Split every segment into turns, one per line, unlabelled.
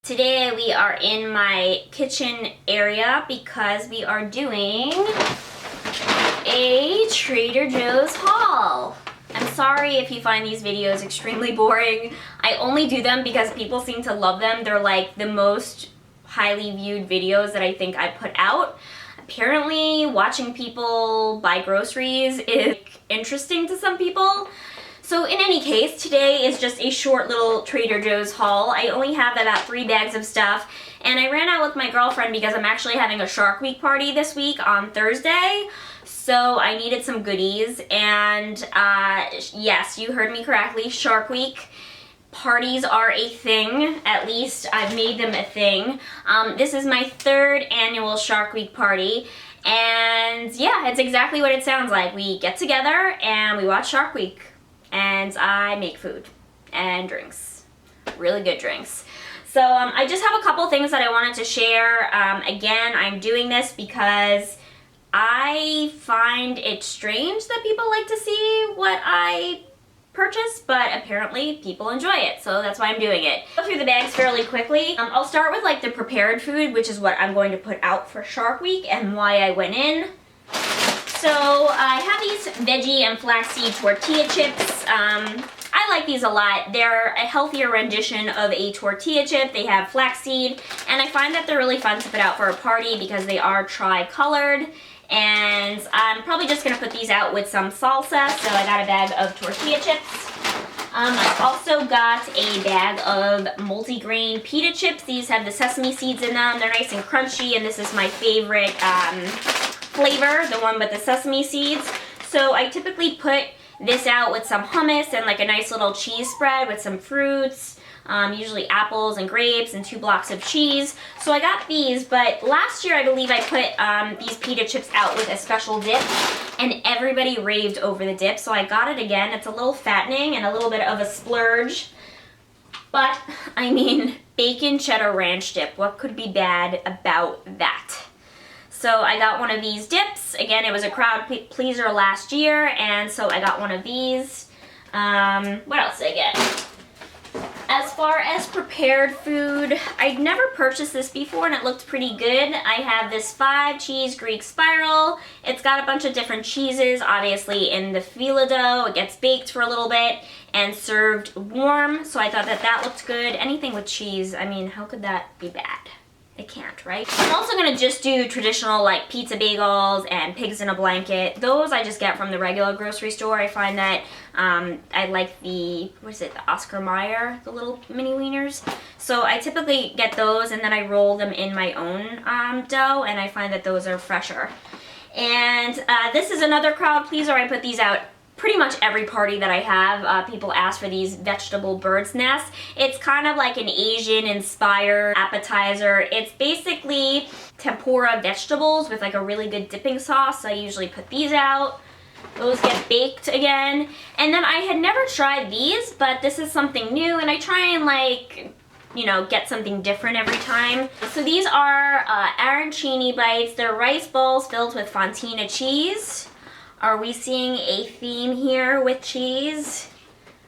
Today we are in my kitchen area because we are doing a Trader Joe's haul. I'm sorry if you find these videos extremely boring. I only do them because people seem to love them. They're like the most highly viewed videos that I think I put out. Apparently, watching people buy groceries is interesting to some people. So in any case, today is just a short little Trader Joe's haul. I only have about 3 bags of stuff, and I ran out with my girlfriend because I'm actually having a Shark Week party this week on Thursday. So I needed some goodies, and yes, you heard me correctly, Shark Week. Parties are a thing. At least I've made them a thing. This is my 3rd annual Shark Week party, and yeah, it's exactly what it sounds like. We get together and we watch Shark Week, and I make food and drinks. Really good drinks. So I just have a couple things that I wanted to share. Again, I'm doing this because I find it strange that people like to see what I purchase, but apparently people enjoy it, so that's why I'm doing it. Go through the bags fairly quickly. I'll start with like the prepared food, which is what I'm going to put out for Shark Week and why I went in. So I have these veggie and flaxseed tortilla chips. I like these a lot. They're a healthier rendition of a tortilla chip. They have flaxseed, and I find that they're really fun to put out for a party because they are tri-colored. And I'm probably just gonna put these out with some salsa, so I got a bag of tortilla chips. I also got a bag of multi-grain pita chips. These have the sesame seeds in them. They're nice and crunchy, and this is my favorite flavor, the one with the sesame seeds. So I typically put this out with some hummus and like a nice little cheese spread with some fruits, usually apples and grapes and 2 blocks of cheese. So I got these, but last year I believe I put these pita chips out with a special dip, and everybody raved over the dip, so I got it again. It's a little fattening and a little bit of a splurge, but I mean, bacon cheddar ranch dip, what could be bad about that? So I got one of these dips. Again, it was a crowd pleaser last year, and so I got one of these. What else did I get? As far as prepared food, I'd never purchased this before and it looked pretty good. I have this 5-cheese Greek spiral. It's got a bunch of different cheeses, obviously in the filo dough. It gets baked for a little bit and served warm, so I thought that that looked good. Anything with cheese, I mean, how could that be bad? It can't, right? I'm also gonna just do traditional like pizza bagels and pigs in a blanket. Those I just get from the regular grocery store. I find that I like the, what is it, the Oscar Mayer, the little mini wieners. So I typically get those and then I roll them in my own dough, and I find that those are fresher. And this is another crowd pleaser. I put these out pretty much every party that I have. People ask for these vegetable bird's nests. It's kind of like an Asian-inspired appetizer. It's basically tempura vegetables with like a really good dipping sauce, so I usually put these out. Those get baked again. And then I had never tried these, but this is something new, and I try and like, you know, get something different every time. So these are arancini bites. They're rice balls filled with fontina cheese. Are we seeing a theme here with cheese?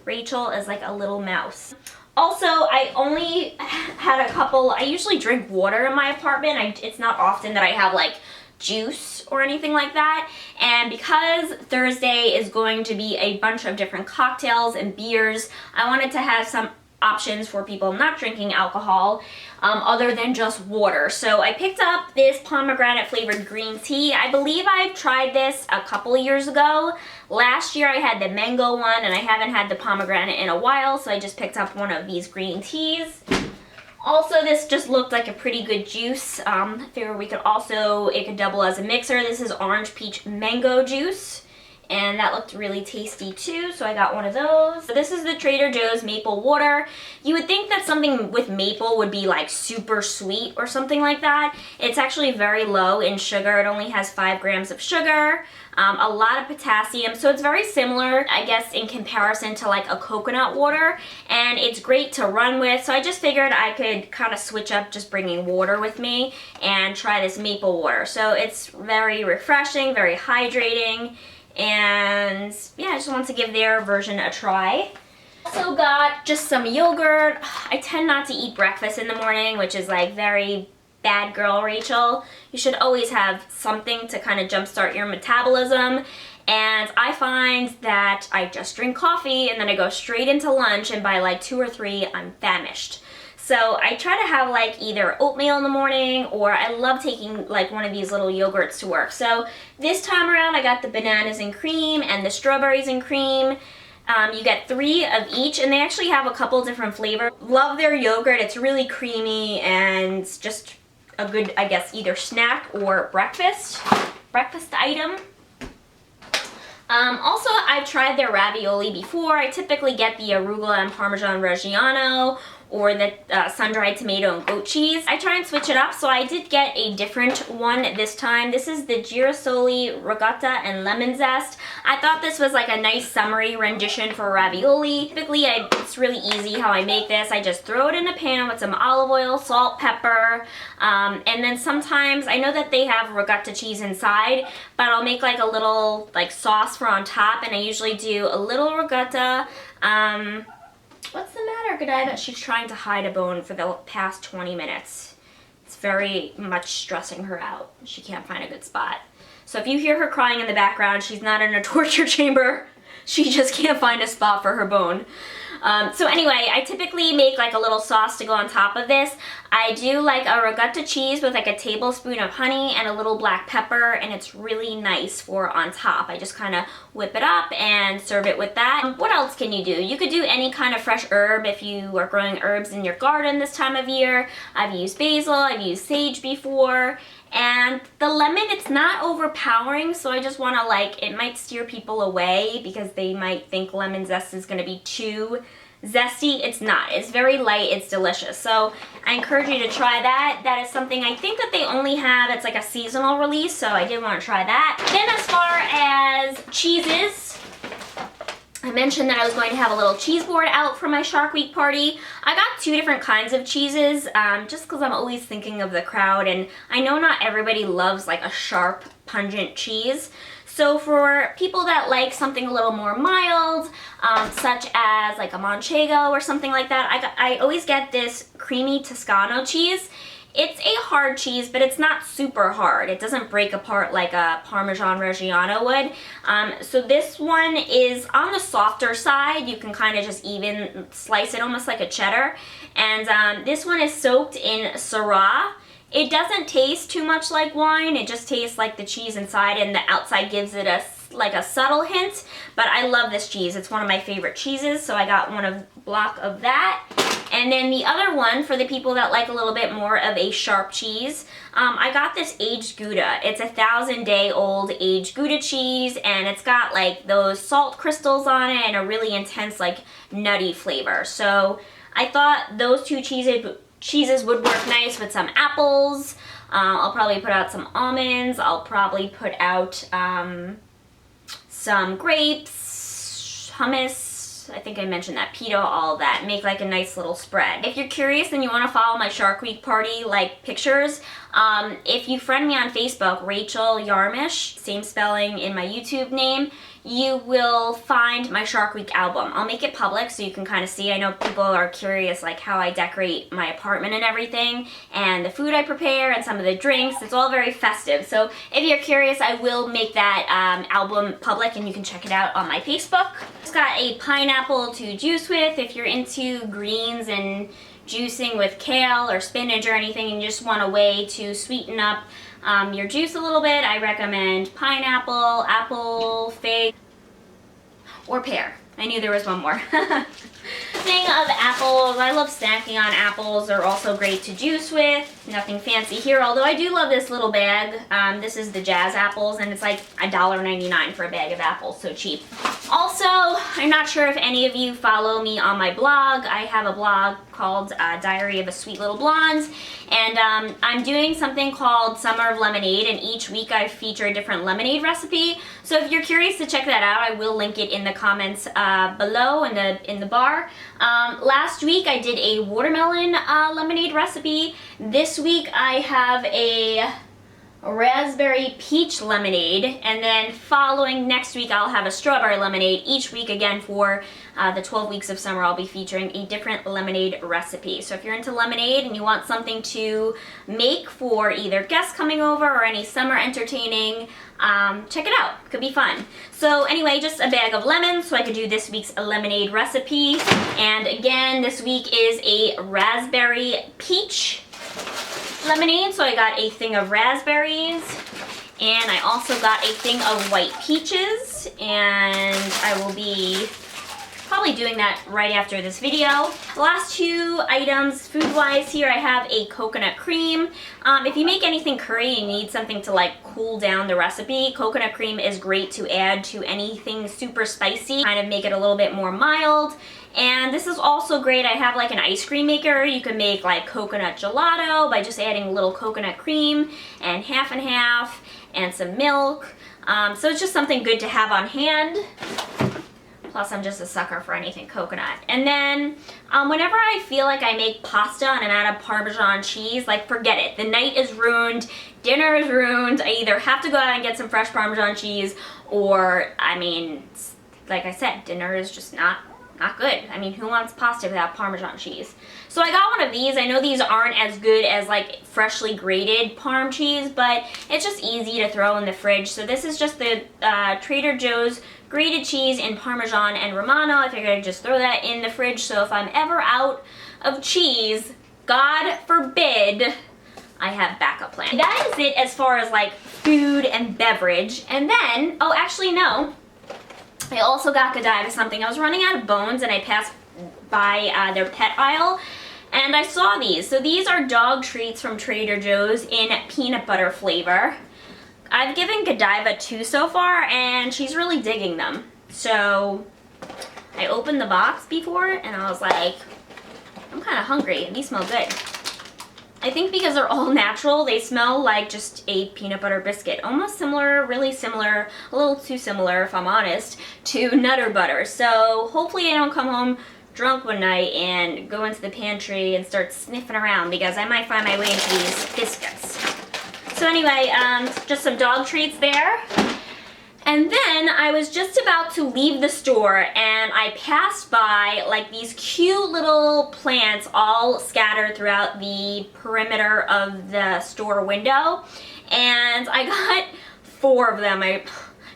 Rachel is like a little mouse. Also, I only had a couple. I usually drink water in my apartment. It's not often that I have like juice or anything like that. And because Thursday is going to be a bunch of different cocktails and beers, I wanted to have some options for people not drinking alcohol other than just water. So I picked up this pomegranate flavored green tea. I believe I've tried this a couple of years ago. Last year I had the mango one, and I haven't had the pomegranate in a while, so I just picked up one of these green teas. Also, this just looked like a pretty good juice. I figured it could double as a mixer. This is orange peach mango juice, and that looked really tasty too, so I got one of those. So this is the Trader Joe's maple water. You would think that something with maple would be like super sweet or something like that. It's actually very low in sugar. It only has 5 grams of sugar, a lot of potassium, so it's very similar, I guess, in comparison to like a coconut water, and it's great to run with. So I just figured I could kind of switch up just bringing water with me and try this maple water. So it's very refreshing, very hydrating, and yeah, I just wanted to give their version a try. Also got just some yogurt. I tend not to eat breakfast in the morning, which is like very bad girl Rachel. You should always have something to kind of jumpstart your metabolism. And I find that I just drink coffee and then I go straight into lunch, and by like 2 or 3 I'm famished. So I try to have like either oatmeal in the morning, or I love taking like one of these little yogurts to work. So this time around I got the bananas and cream and the strawberries and cream. You get 3 of each, and they actually have a couple different flavors. Love their yogurt. It's really creamy and just a good, I guess, either snack or breakfast item. Also, I've tried their ravioli before. I typically get the arugula and Parmesan Reggiano, or the sun-dried tomato and goat cheese. I try and switch it up, so I did get a different one this time. This is the girasoli, ricotta, and lemon zest. I thought this was like a nice summery rendition for ravioli. Typically, it's really easy how I make this. I just throw it in a pan with some olive oil, salt, pepper, and then sometimes, I know that they have ricotta cheese inside, but I'll make like a little like sauce for on top, and I usually do a little ricotta. What's the matter, Godiva? She's trying to hide a bone for the past 20 minutes. It's very much stressing her out. She can't find a good spot. So if you hear her crying in the background, she's not in a torture chamber. She just can't find a spot for her bone. So anyway, I typically make like a little sauce to go on top of this. I do like a ricotta cheese with like a tablespoon of honey and a little black pepper, and it's really nice for on top. I just kind of whip it up and serve it with that. What else can you do? You could do any kind of fresh herb if you are growing herbs in your garden this time of year. I've used basil, I've used sage before. And the lemon, it's not overpowering, so I just want to like, it might steer people away because they might think lemon zest is going to be too zesty. It's not. It's very light. It's delicious. So I encourage you to try that. That is something I think that they only have, it's like a seasonal release, so I did want to try that. Then as far as cheeses, I mentioned that I was going to have a little cheese board out for my Shark Week party. I got 2 different kinds of cheeses, just because I'm always thinking of the crowd, and I know not everybody loves like a sharp, pungent cheese. So for people that like something a little more mild, such as like a Manchego or something like that, I always get this creamy Toscano cheese. It's a hard cheese, but it's not super hard. It doesn't break apart like a Parmesan Reggiano would. So this one is on the softer side. You can kind of just even slice it almost like a cheddar. And this one is soaked in Syrah. It doesn't taste too much like wine. It just tastes like the cheese inside, and the outside gives it like a subtle hint. But I love this cheese. It's one of my favorite cheeses, so I got one block of that. And then the other one, for the people that like a little bit more of a sharp cheese, I got this aged Gouda. It's 1,000-day-old aged Gouda cheese, and it's got like those salt crystals on it and a really intense like nutty flavor. So I thought those 2 cheeses would work nice with some apples. I'll probably put out some almonds. I'll probably put out some grapes, hummus. I think I mentioned that, pita, all of that. Make like a nice little spread. If you're curious and you want to follow my Shark Week party like pictures, if you friend me on Facebook, Rachel Yarmish, same spelling in my YouTube name, you will find my Shark Week album. I'll make it public so you can kind of see. I know people are curious like how I decorate my apartment and everything, and the food I prepare and some of the drinks. It's all very festive. So if you're curious, I will make that album public, and you can check it out on my Facebook. It's got a pineapple to juice with. If you're into greens and juicing with kale or spinach or anything and you just want a way to sweeten up your juice a little bit, I recommend pineapple, apple, fig, or pear. I knew there was one more. Thing of apples, I love snacking on apples. They're also great to juice with. Nothing fancy here, although I do love this little bag. This is the Jazz apples, and it's like $1.99 for a bag of apples, so cheap. Also, I'm not sure if any of you follow me on my blog. I have a blog called Diary of a Sweet Little Blonde, and I'm doing something called Summer of Lemonade, and each week I feature a different lemonade recipe. So if you're curious to check that out, I will link it in the comments below in the bar. Last week I did a watermelon lemonade recipe. This week I have a raspberry peach lemonade, and then following next week I'll have a strawberry lemonade. Each week again for the 12 weeks of summer I'll be featuring a different lemonade recipe. So if you're into lemonade and you want something to make for either guests coming over or any summer entertaining, check it out. Could be fun. So anyway, just a bag of lemons so I could do this week's lemonade recipe. And again, this week is a raspberry peach lemonade, so I got a thing of raspberries, and I also got a thing of white peaches, and I will be probably doing that right after this video. The last two items food-wise here, I have a coconut cream. If you make anything curry and you need something to like cool down the recipe, coconut cream is great to add to anything super spicy, kind of make it a little bit more mild. And this is also great. I have like an ice cream maker. You can make like coconut gelato by just adding a little coconut cream and half and some milk. So it's just something good to have on hand. Plus I'm just a sucker for anything coconut. And then whenever I feel like I make pasta and I'm out of Parmesan cheese, like forget it. The night is ruined, dinner is ruined. I either have to go out and get some fresh Parmesan cheese, or I mean, like I said, dinner is just not good. I mean, who wants pasta without Parmesan cheese? So I got one of these. I know these aren't as good as like freshly grated Parm cheese, but it's just easy to throw in the fridge. So this is just the Trader Joe's grated cheese in Parmesan and Romano. I figured I'd just throw that in the fridge, so if I'm ever out of cheese, God forbid, I have backup plan. That is it as far as like food and beverage. And then, oh actually no, I also got Godiva something. I was running out of bones and I passed by their pet aisle and I saw these. So these are dog treats from Trader Joe's in peanut butter flavor. I've given Godiva 2 so far and she's really digging them. So I opened the box before and I was like, I'm kind of hungry. These smell good. I think because they're all natural, they smell like just a peanut butter biscuit. Almost similar, really similar, a little too similar if I'm honest, to Nutter Butter. So hopefully I don't come home drunk one night and go into the pantry and start sniffing around, because I might find my way into these biscuits. So anyway, just some dog treats there. And then I was just about to leave the store and I passed by like these cute little plants all scattered throughout the perimeter of the store window. And I got 4 of them. I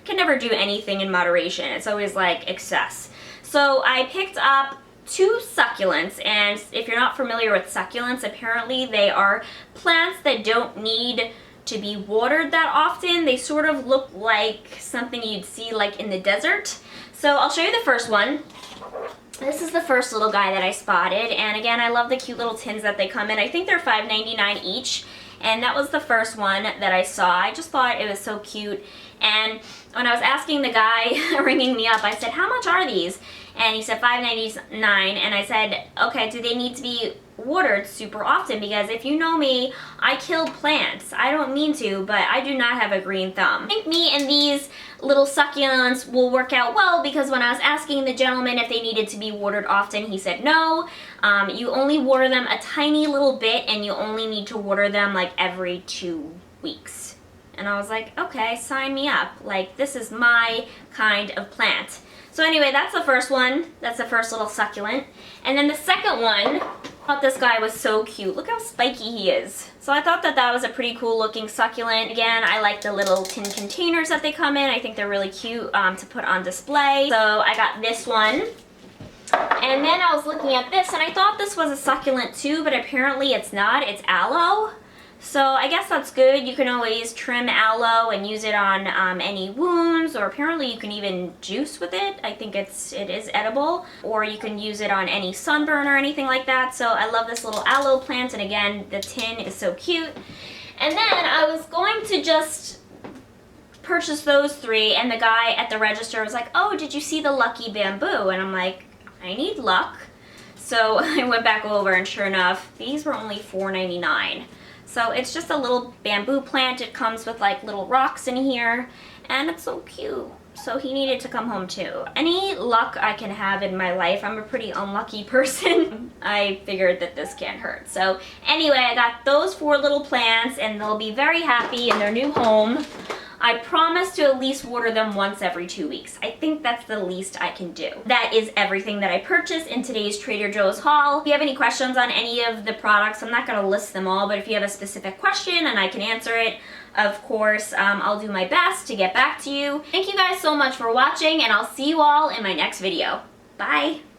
can never do anything in moderation. It's always like excess. So I picked up 2 succulents, and if you're not familiar with succulents, apparently they are plants that don't need to be watered that often. They sort of look like something you'd see like in the desert. So I'll show you the first one. This is the first little guy that I spotted, and again, I love the cute little tins that they come in. I think they're $5.99 each, and that was the first one that I saw. I just thought it was so cute, and when I was asking the guy ringing me up, I said, how much are these? And he said $5.99, and I said, okay, do they need to be watered super often? Because if you know me, I kill plants. I don't mean to, but I do not have a green thumb. I think me and these little succulents will work out well, because when I was asking the gentleman if they needed to be watered often, he said no. You only water them a tiny little bit, and you only need to water them like every 2 weeks. And I was like, okay, sign me up. Like, this is my kind of plant. So anyway, that's the first one. That's the first little succulent. And then the second one, I thought this guy was so cute. Look how spiky he is. So I thought that that was a pretty cool looking succulent. Again, I like the little tin containers that they come in. I think they're really cute to put on display. So I got this one. And then I was looking at this and I thought this was a succulent too, but apparently it's not. It's aloe. So I guess that's good. You can always trim aloe and use it on any wounds, or apparently you can even juice with it. I think it is edible, or you can use it on any sunburn or anything like that. So I love this little aloe plant, and again, the tin is so cute. And then I was going to just purchase those 3, and the guy at the register was like, oh, did you see the lucky bamboo? And I'm like, I need luck. So I went back over, and sure enough, these were only $4.99. So it's just a little bamboo plant. It comes with like little rocks in here, and it's so cute. so he needed to come home too. Any luck I can have in my life, I'm a pretty unlucky person. I figured that this can't hurt. So anyway, I got those 4 little plants and they'll be very happy in their new home. I promise to at least water them once every 2 weeks. I think that's the least I can do. That is everything that I purchased in today's Trader Joe's haul. If you have any questions on any of the products, I'm not gonna list them all, but if you have a specific question and I can answer it, of course, I'll do my best to get back to you. Thank you guys so much for watching, and I'll see you all in my next video. Bye!